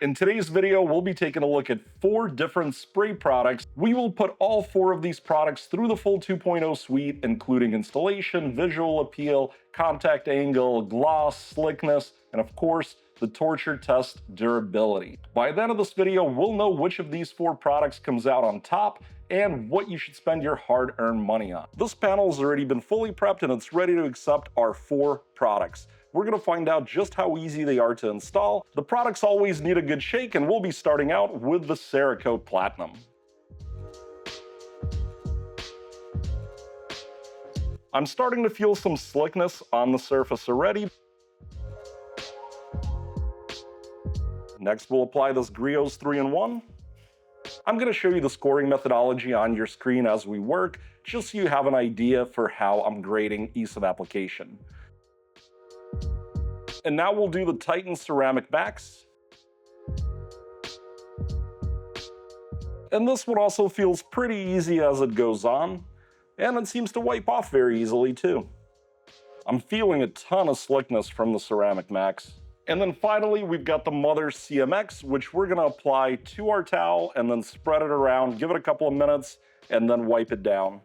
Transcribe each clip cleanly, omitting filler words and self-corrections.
In today's video, we'll be taking a look at 4 different spray products. We will put all 4 of these products through the full 2.0 suite, including installation, visual appeal, contact angle, gloss, slickness, and of course, the torture test durability. By the end of this video, we'll know which of these 4 products comes out on top and what you should spend your hard-earned money on. This panel has already been fully prepped and it's ready to accept our 4 products. We're going to find out just how easy they are to install. The products always need a good shake, and we'll be starting out with the CERAKOTE Platinum. I'm starting to feel some slickness on the surface already. Next, we'll apply this Griot's 3-in-1. I'm going to show you the scoring methodology on your screen as we work, just so you have an idea for how I'm grading ease of application. And now we'll do the Titan ceramic backs. And this one also feels pretty easy as it goes on, and it seems to wipe off very easily too. I'm feeling a ton of slickness from the ceramic max. And then finally, we've got the Mother CMX, which we're gonna apply to our towel and then spread it around, give it a couple of minutes, and then wipe it down.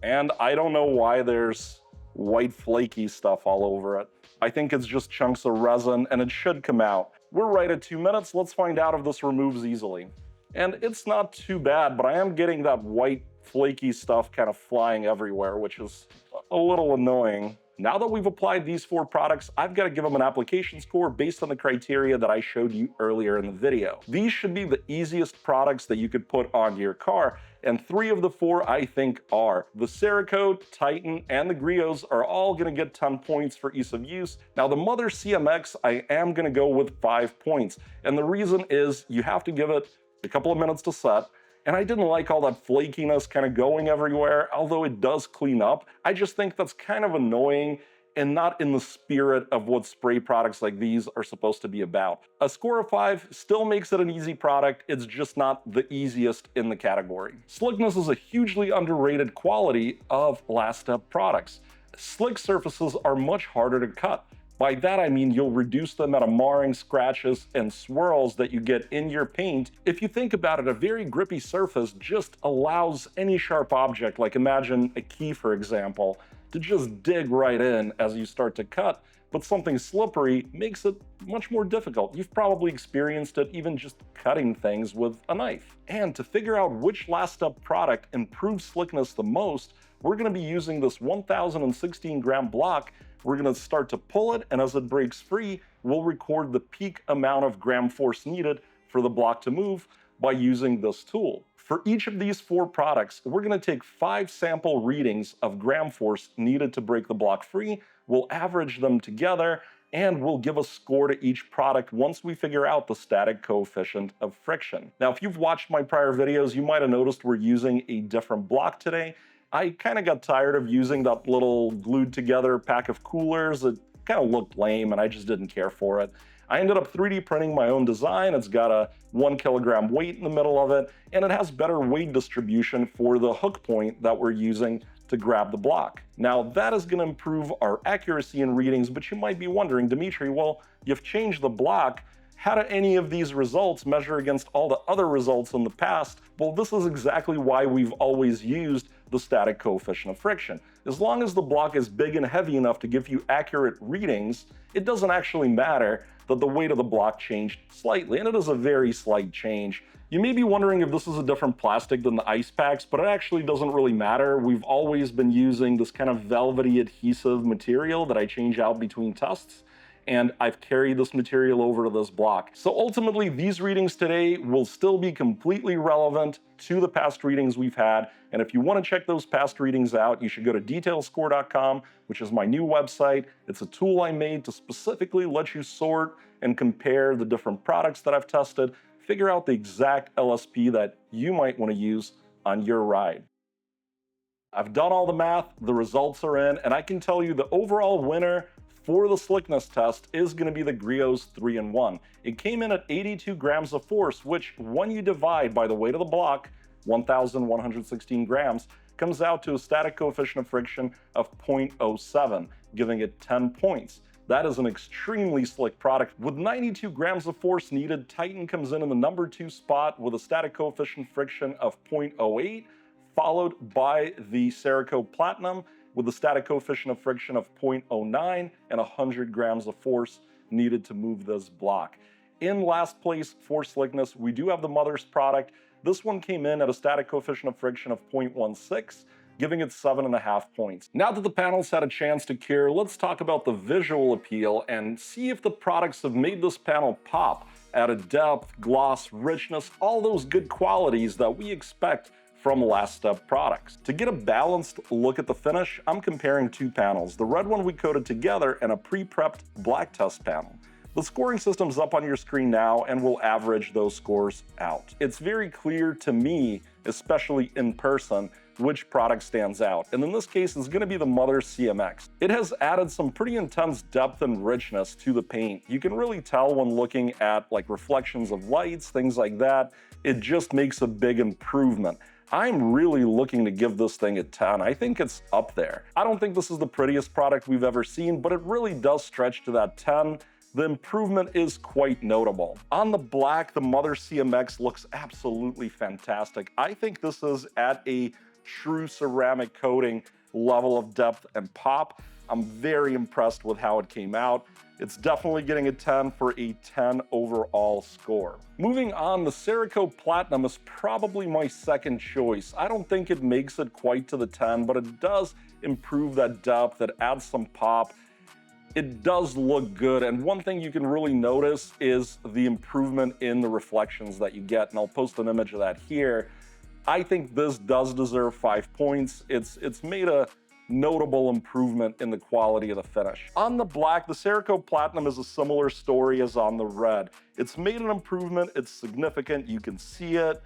And I don't know why there's white flaky stuff all over it. I think it's just chunks of resin and it should come out. We're right at 2 minutes. Let's find out if this removes easily. And it's not too bad, but I am getting that white flaky stuff kind of flying everywhere, which is a little annoying. Now that we've applied these 4 products, I've got to give them an application score based on the criteria that I showed you earlier in the video. These should be the easiest products that you could put onto your car, and 3 of the 4 I think are. The CERAKOTE, Titan, and the Griots are all going to get 10 points for ease of use. Now the Mother CMX, I am going to go with 5 points, and the reason is you have to give it a couple of minutes to set. And I didn't like all that flakiness kind of going everywhere, although it does clean up. I just think that's kind of annoying and not in the spirit of what spray products like these are supposed to be about. A score of 5 still makes it an easy product, it's just not the easiest in the category. Slickness is a hugely underrated quality of last step products. Slick surfaces are much harder to cut. By that I mean you'll reduce the amount of marring, scratches, and swirls that you get in your paint. If you think about it, a very grippy surface just allows any sharp object, like imagine a key for example, to just dig right in as you start to cut, but something slippery makes it much more difficult. You've probably experienced it even just cutting things with a knife. And to figure out which last step product improves slickness the most, we're going to be using this 1016 gram block. We're going to start to pull it, and as it breaks free, we'll record the peak amount of gram force needed for the block to move by using this tool. For each of these 4 products, we're going to take 5 sample readings of gram force needed to break the block free. We'll average them together, and we'll give a score to each product once we figure out the static coefficient of friction. Now, if you've watched my prior videos, you might have noticed we're using a different block today. I kind of got tired of using that little glued together pack of coolers. It kind of looked lame and I just didn't care for it. I ended up 3D printing my own design. It's got a 1 kilogram weight in the middle of it, and it has better weight distribution for the hook point that we're using to grab the block. Now that is going to improve our accuracy in readings, but you might be wondering, Dimitri, well, you've changed the block. How do any of these results measure against all the other results in the past? Well, this is exactly why we've always used the static coefficient of friction. As long as the block is big and heavy enough to give you accurate readings, it doesn't actually matter that the weight of the block changed slightly, and it is a very slight change. You may be wondering if this is a different plastic than the ice packs, but it actually doesn't really matter. We've always been using this kind of velvety adhesive material that I change out between tests, and I've carried this material over to this block. So ultimately, these readings today will still be completely relevant to the past readings we've had. And if you want to check those past readings out, you should go to detailscore.com, which is my new website. It's a tool I made to specifically let you sort and compare the different products that I've tested, figure out the exact LSP that you might want to use on your ride. I've done all the math, the results are in, and I can tell you the overall winner for the slickness test is going to be the Griot's 3-in-1. It came in at 82 grams of force, which when you divide by the weight of the block, 1,116 grams, comes out to a static coefficient of friction of 0.07, giving it 10 points. That is an extremely slick product. With 92 grams of force needed, Titan comes in the number 2 spot with a static coefficient friction of 0.08, followed by the CERAKOTE Platinum with a static coefficient of friction of 0.09 and 100 grams of force needed to move this block. In last place for slickness, we do have the Mother's product. This one came in at a static coefficient of friction of 0.16, giving it 7.5 points. Now that the panels had a chance to cure, let's talk about the visual appeal and see if the products have made this panel pop, added depth, gloss, richness, all those good qualities that we expect from Last Step products. To get a balanced look at the finish, I'm comparing two panels, the red one we coated together and a pre-prepped black test panel. The scoring system's up on your screen now and we'll average those scores out. It's very clear to me, especially in person, which product stands out, and in this case it's going to be the Mother's CMX. It has added some pretty intense depth and richness to the paint. You can really tell when looking at like reflections of lights, things like that. It just makes a big improvement. I'm really looking to give this thing a 10. I think it's up there. I don't think this is the prettiest product we've ever seen, but it really does stretch to that 10. The improvement is quite notable. On the black, the Mother CMX looks absolutely fantastic. I think this is at a true ceramic coating level of depth and pop. I'm very impressed with how it came out. It's definitely getting a 10 for a 10 overall score. Moving on, the CERAKOTE Platinum is probably my second choice. I don't think it makes it quite to the 10, but it does improve that depth, it adds some pop. It does look good, and one thing you can really notice is the improvement in the reflections that you get, and I'll post an image of that here. I think this does deserve 5 points. It's made a notable improvement in the quality of the finish. On the black, the CERAKOTE Platinum is a similar story as on the red. It's made an improvement, it's significant, you can see it,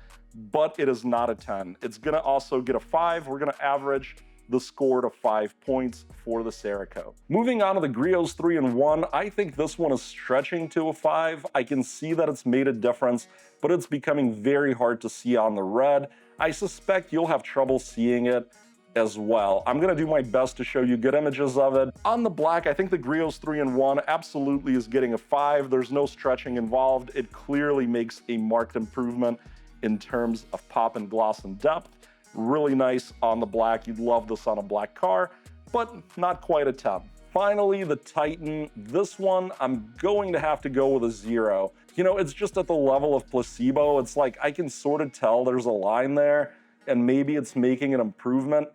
but it is not a 10. It's gonna also get a 5. We're gonna average the score to 5 points for the CERAKOTE. Moving on to the Griot's 3-in-1, I think this one is stretching to a 5. I can see that it's made a difference, but it's becoming very hard to see on the red. I suspect you'll have trouble seeing it as well. I'm gonna do my best to show you good images of it. On the black, I think the Griot's 3-in-1 absolutely is getting a 5. There's no stretching involved. It clearly makes a marked improvement in terms of pop and gloss and depth. Really nice on the black. You'd love this on a black car, but not quite a 10. Finally, the Titan. This one, I'm going to have to go with a 0. You know, it's just at the level of placebo. It's like I can sort of tell there's a line there, and maybe it's making an improvement,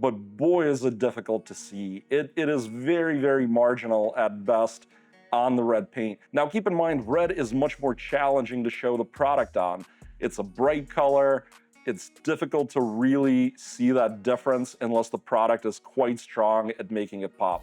but boy, is it difficult to see. It is very, very marginal at best on the red paint. Now, keep in mind, red is much more challenging to show the product on. It's a bright color. It's difficult to really see that difference unless the product is quite strong at making it pop.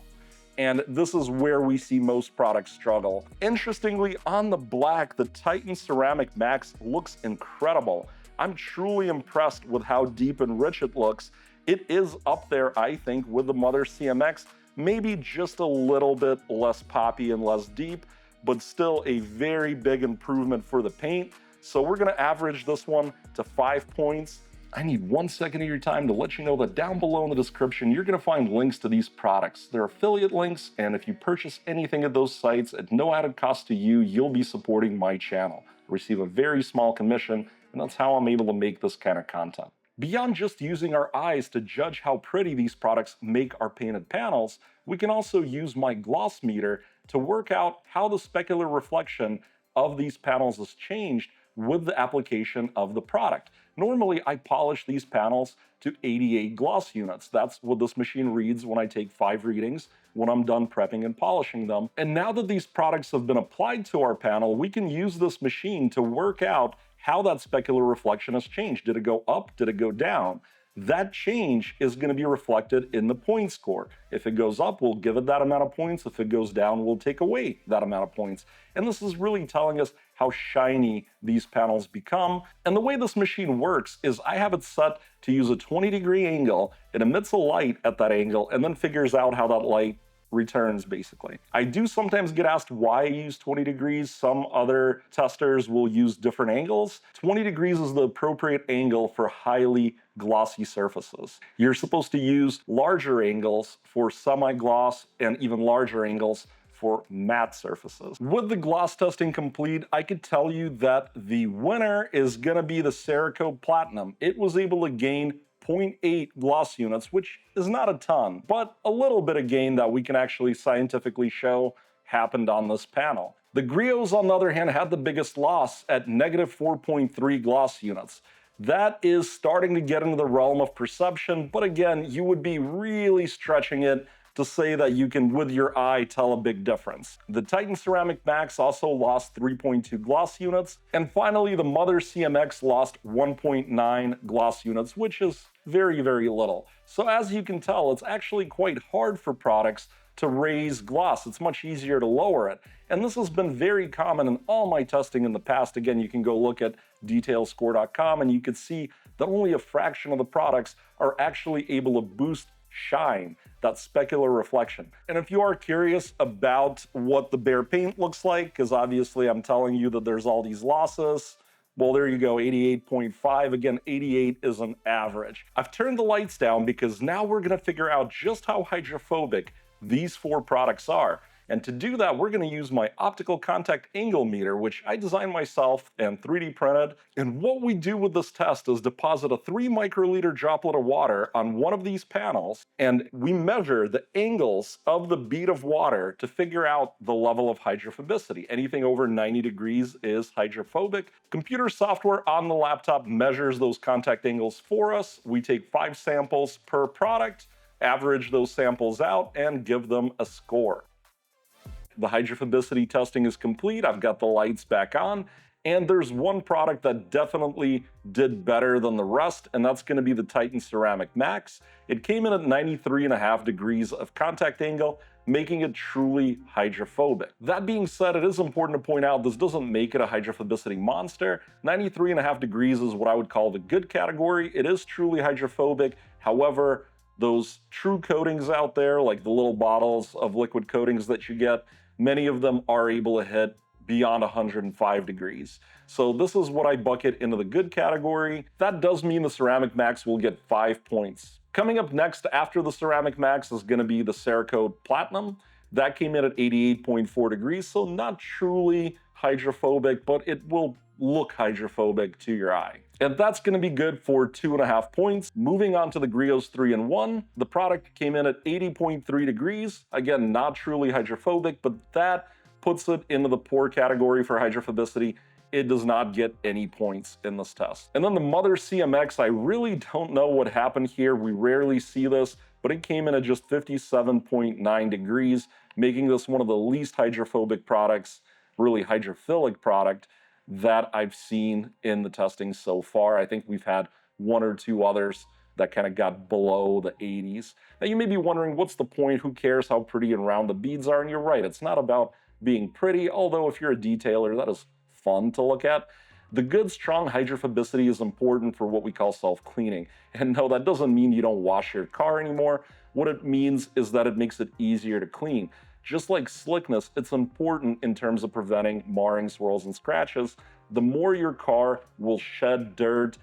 And this is where we see most products struggle. Interestingly, on the black, the Titan Ceramic Max looks incredible. I'm truly impressed with how deep and rich it looks. It is up there, I think, with the Mother CMX, maybe just a little bit less poppy and less deep, but still a very big improvement for the paint. So we're gonna average this one to 5 points. I need 1 second of your time to let you know that down below in the description, you're gonna find links to these products. They're affiliate links, and if you purchase anything at those sites at no added cost to you, you'll be supporting my channel. I receive a very small commission, and that's how I'm able to make this kind of content. Beyond just using our eyes to judge how pretty these products make our painted panels, we can also use my gloss meter to work out how the specular reflection of these panels has changed with the application of the product. Normally, I polish these panels to 88 gloss units. That's what this machine reads when I take 5 readings when I'm done prepping and polishing them. And now that these products have been applied to our panel, we can use this machine to work out how that specular reflection has changed. Did it go up? Did it go down? That change is going to be reflected in the point score. If it goes up, we'll give it that amount of points. If it goes down, we'll take away that amount of points. And this is really telling us how shiny these panels become. And the way this machine works is I have it set to use a 20-degree angle. It emits a light at that angle and then figures out how that light returns, basically. I do sometimes get asked why I use 20 degrees. Some other testers will use different angles. 20 degrees is the appropriate angle for highly glossy surfaces. You're supposed to use larger angles for semi-gloss and even larger angles for matte surfaces. With the gloss testing complete, I could tell you that the winner is gonna be the CERAKOTE Platinum. It was able to gain 0.8 gloss units, which is not a ton, but a little bit of gain that we can actually scientifically show happened on this panel. The Griots, on the other hand, had the biggest loss at negative 4.3 gloss units. That is starting to get into the realm of perception, but again, you would be really stretching it to say that you can, with your eye, tell a big difference. The Titan Ceramic Max also lost 3.2 gloss units, and finally the Mother CMX lost 1.9 gloss units, which is very, very little. So as you can tell, it's actually quite hard for products to raise gloss. It's much easier to lower it. And this has been very common in all my testing in the past. Again, you can go look at detailscore.com and you can see that only a fraction of the products are actually able to boost shine, that specular reflection. And if you are curious about what the bare paint looks like, because obviously I'm telling you that there's all these losses, well, there you go, 88.5. Again, 88 is an average. I've turned the lights down because now we're gonna figure out just how hydrophobic these four products are. And to do that, we're going to use my optical contact angle meter, which I designed myself and 3D printed. And what we do with this test is deposit a 3 microliter droplet of water on one of these panels, and we measure the angles of the bead of water to figure out the level of hydrophobicity. Anything over 90 degrees is hydrophobic. Computer software on the laptop measures those contact angles for us. We take 5 samples per product, average those samples out, and give them a score. The hydrophobicity testing is complete. I've got the lights back on, and there's one product that definitely did better than the rest, and that's going to be the Titan Ceramic Max. It came in at 93.5 degrees of contact angle, making it truly hydrophobic. That being said, it is important to point out this doesn't make it a hydrophobicity monster. 93.5 degrees is what I would call the good category. It is truly hydrophobic. However, those true coatings out there, like the little bottles of liquid coatings that you get, many of them are able to hit beyond 105 degrees. So this is what I bucket into the good category. That does mean the Ceramic Max will get 5 points. Coming up next after the Ceramic Max is going to be the CERAKOTE Platinum. That came in at 88.4 degrees, so not truly hydrophobic, but it will look hydrophobic to your eye. And that's going to be good for 2.5 points. Moving on to the Griot's 3-in-1, the product came in at 80.3 degrees. Again, not truly hydrophobic, but that puts it into the poor category for hydrophobicity. It does not get any points in this test. And then the Mother CMX, I really don't know what happened here. We rarely see this, but it came in at just 57.9 degrees, making this one of the least hydrophobic products, really hydrophilic product, that I've seen in the testing so far. I think we've had 1 or 2 others that kind of got below the 80s. Now you may be wondering, what's the point? Who cares how pretty and round the beads are? And you're right, it's not about being pretty, although if you're a detailer, that is fun to look at. The good, strong hydrophobicity is important for what we call self-cleaning. And no, that doesn't mean you don't wash your car anymore. What it means is that it makes it easier to clean. Just like slickness, it's important in terms of preventing marring, swirls, and scratches. The more your car will shed dirt,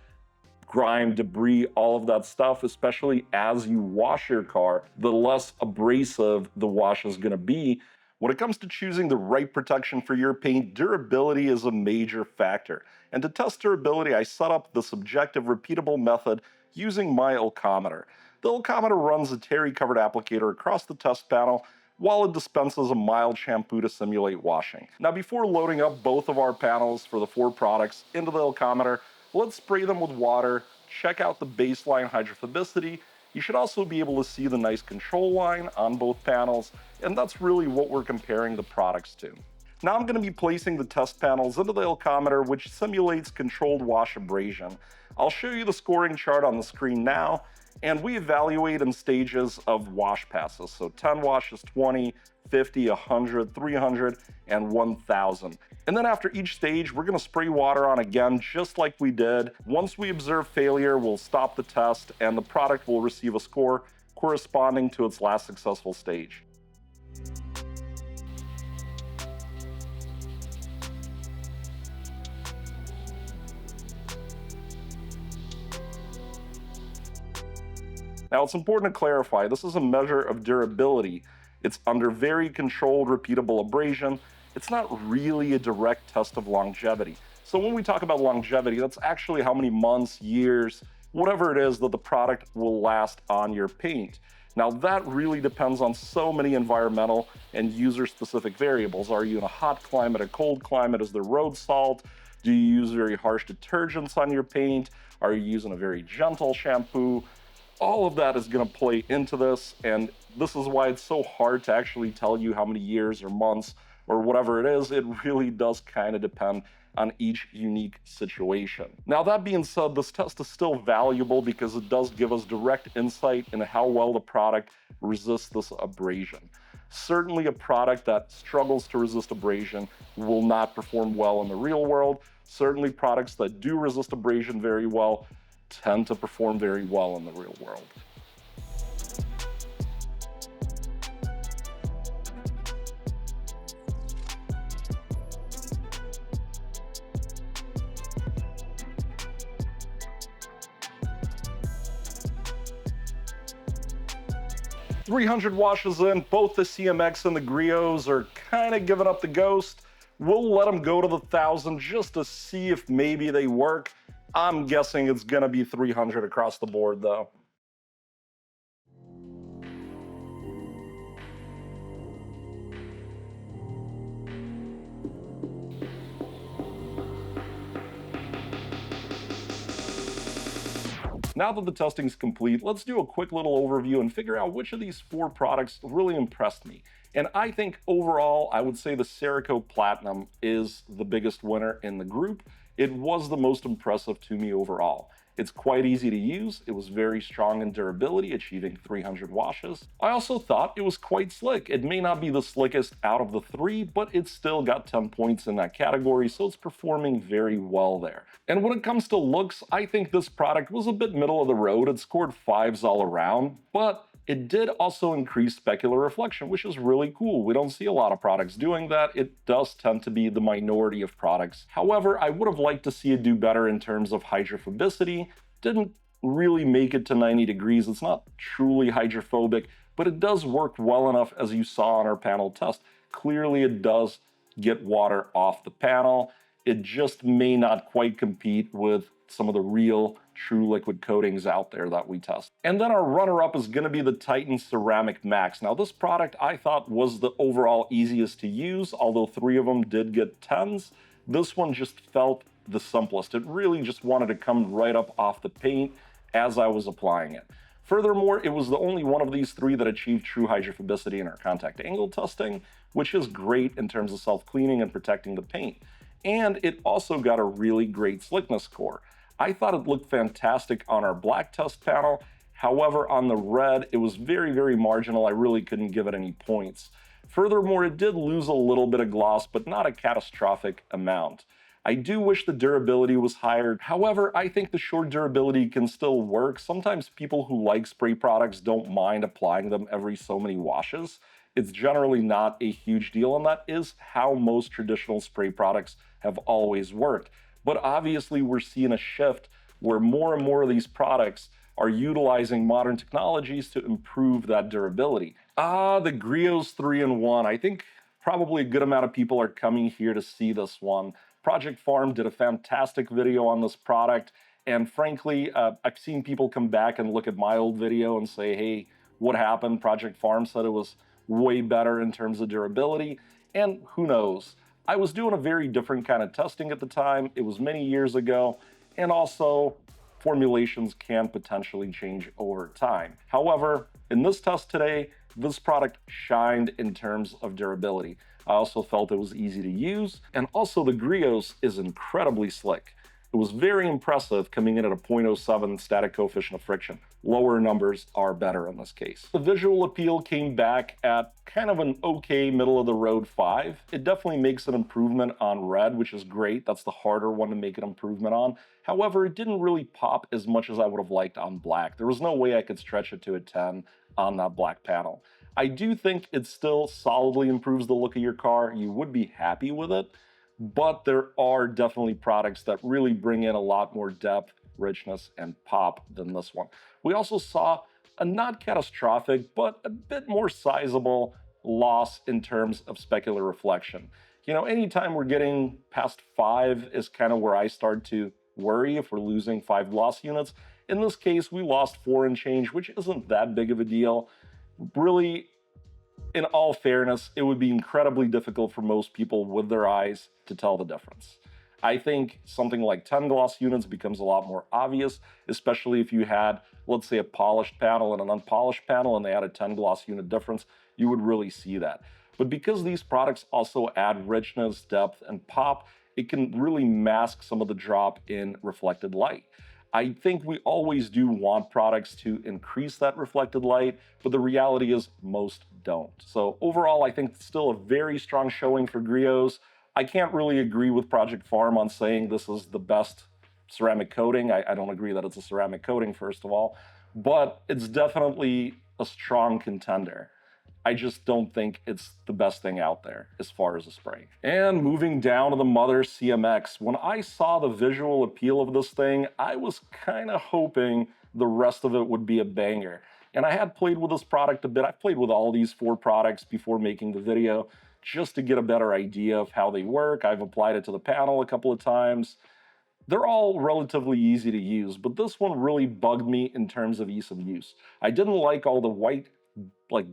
grime, debris, all of that stuff, especially as you wash your car, the less abrasive the wash is going to be. When it comes to choosing the right protection for your paint, durability is a major factor. And to test durability, I set up the subjective repeatable method using my Ulcometer. The Ulcometer runs a terry-covered applicator across the test panel while it dispenses a mild shampoo to simulate washing. Now, before loading up both of our panels for the 4 products into the Ulcometer, let's spray them with water, check out the baseline hydrophobicity. You should also be able to see the nice control line on both panels, and that's really what we're comparing the products to. Now I'm going to be placing the test panels into the Ulcometer, which simulates controlled wash abrasion. I'll show you the scoring chart on the screen now, and we evaluate in stages of wash passes. So 10 washes, 20, 50, 100, 300, and 1,000. And then after each stage, we're gonna spray water on again, just like we did. Once we observe failure, we'll stop the test, and the product will receive a score corresponding to its last successful stage. Now, it's important to clarify, this is a measure of durability. It's under very controlled, repeatable abrasion. It's not really a direct test of longevity. So when we talk about longevity, that's actually how many months, years, whatever it is that the product will last on your paint. Now that really depends on so many environmental and user-specific variables. Are you in a hot climate, a cold climate? Is there road salt? Do you use very harsh detergents on your paint? Are you using a very gentle shampoo? All of that is going to play into this, and this is why it's so hard to actually tell you how many years or months or whatever it is. It really does kind of depend on each unique situation. Now that being said, this test is still valuable because it does give us direct insight into how well the product resists this abrasion. Certainly a product that struggles to resist abrasion will not perform well in the real world. Certainly products that do resist abrasion very well tend to perform very well in the real world. 300 washes in, both the CMX and the Griots are kind of giving up the ghost. We'll let them go to the 1,000 just to see if maybe they work. I'm guessing it's gonna be 300 across the board though. Now that the testing's complete, let's do a quick little overview and figure out which of these 4 products really impressed me. And I think overall, I would say the CERAKOTE Platinum is the biggest winner in the group. It was the most impressive to me overall. It's quite easy to use. It was very strong in durability, achieving 300 washes. I also thought it was quite slick. It may not be the slickest out of the 3, but it still got 10 points in that category, so it's performing very well there. And when it comes to looks, I think this product was a bit middle of the road. It scored 5s all around, but it did also increase specular reflection, which is really cool. We don't see a lot of products doing that. It does tend to be the minority of products. However, I would have liked to see it do better in terms of hydrophobicity. Didn't really make it to 90 degrees. It's not truly hydrophobic, but it does work well enough, as you saw on our panel test. Clearly, it does get water off the panel. It just may not quite compete with some of the real true liquid coatings out there that we test. And then our runner-up is going to be the Titan Ceramic Max. Now this product I thought was the overall easiest to use, although 3 of them did get 10s. This one just felt the simplest. It really just wanted to come right up off the paint as I was applying it. Furthermore, it was the only one of these 3 that achieved true hydrophobicity in our contact angle testing, which is great in terms of self-cleaning and protecting the paint. And it also got a really great slickness score. I thought it looked fantastic on our black test panel. However, on the red, it was very, very marginal. I really couldn't give it any points. Furthermore, it did lose a little bit of gloss, but not a catastrophic amount. I do wish the durability was higher. However, I think the short durability can still work. Sometimes people who like spray products don't mind applying them every so many washes. It's generally not a huge deal, and that is how most traditional spray products have always worked. But obviously we're seeing a shift where more and more of these products are utilizing modern technologies to improve that durability. The Griot's 3-in-1. I think probably a good amount of people are coming here to see this one. Project Farm did a fantastic video on this product, and frankly, I've seen people come back and look at my old video and say, hey, what happened? Project Farm said it was way better in terms of durability, and who knows? I was doing a very different kind of testing at the time. It was many years ago, and also formulations can potentially change over time. However, in this test today, this product shined in terms of durability. I also felt it was easy to use, and also the Griot is incredibly slick. It was very impressive coming in at a 0.07 static coefficient of friction. Lower numbers are better in this case. The visual appeal came back at kind of an okay middle of the road 5. It definitely makes an improvement on red, which is great. That's the harder one to make an improvement on. However, it didn't really pop as much as I would have liked on black. There was no way I could stretch it to a 10 on that black panel. I do think it still solidly improves the look of your car. You would be happy with it, but there are definitely products that really bring in a lot more depth, richness, and pop than this one. We also saw a not catastrophic, but a bit more sizable loss in terms of specular reflection. You know, anytime we're getting past 5 is kind of where I start to worry if we're losing 5 gloss units. In this case, we lost 4 and change, which isn't that big of a deal. Really, in all fairness, it would be incredibly difficult for most people with their eyes to tell the difference. I think something like 10 gloss units becomes a lot more obvious, especially if you had, let's say, a polished panel and an unpolished panel and they had a 10 gloss unit difference, you would really see that. But because these products also add richness, depth, and pop, it can really mask some of the drop in reflected light. I think we always do want products to increase that reflected light, but the reality is most don't. So overall, I think it's still a very strong showing for Griots. I can't really agree with Project Farm on saying this is the best ceramic coating. I don't agree that it's a ceramic coating, first of all, but it's definitely a strong contender. I just don't think it's the best thing out there as far as a spray. And moving down to the mother CMX, when I saw the visual appeal of this thing, I was kind of hoping the rest of it would be a banger. And I had played with this product a bit. I've played with all these 4 products before making the video just to get a better idea of how they work. I've applied it to the panel a couple of times. They're all relatively easy to use, but this one really bugged me in terms of ease of use. I didn't like all the white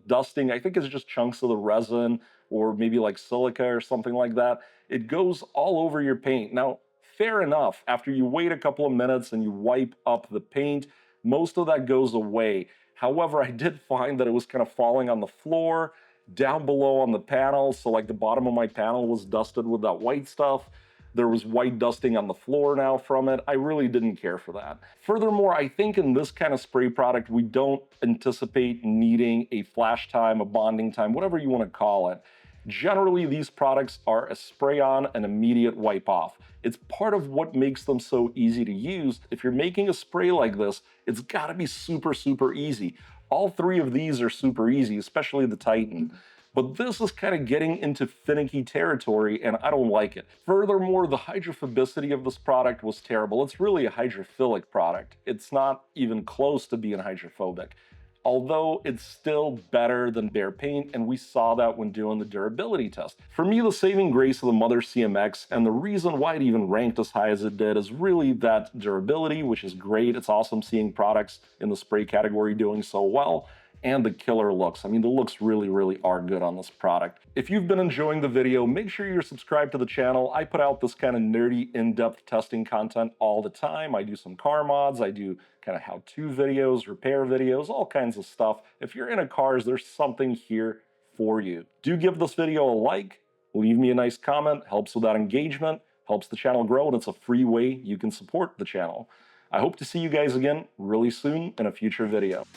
dusting. I think it's just chunks of the resin or maybe like silica or something like that. It goes all over your paint. Now, fair enough, after you wait a couple of minutes and you wipe up the paint, most of that goes away. However, I did find that it was kind of falling on the floor, down below on the panel, so like the bottom of my panel was dusted with that white stuff. There was white dusting on the floor now from it. I really didn't care for that. Furthermore, I think in this kind of spray product, we don't anticipate needing a flash time, a bonding time, whatever you want to call it. Generally, these products are a spray on and immediate wipe off. It's part of what makes them so easy to use. If you're making a spray like this, it's got to be super, super easy. All 3 of these are super easy, especially the Titan. But this is kind of getting into finicky territory, and I don't like it. Furthermore, the hydrophobicity of this product was terrible. It's really a hydrophilic product. It's not even close to being hydrophobic, although it's still better than bare paint, and we saw that when doing the durability test. For me, the saving grace of the mother CMX, and the reason why it even ranked as high as it did, is really that durability, which is great. It's awesome seeing products in the spray category doing so well. And the killer looks. I mean, the looks really, really are good on this product. If you've been enjoying the video, make sure you're subscribed to the channel. I put out this kind of nerdy, in-depth testing content all the time. I do some car mods, I do kind of how-to videos, repair videos, all kinds of stuff. If you're into cars, there's something here for you. Do give this video a like, leave me a nice comment, helps with that engagement, helps the channel grow, and it's a free way you can support the channel. I hope to see you guys again really soon in a future video.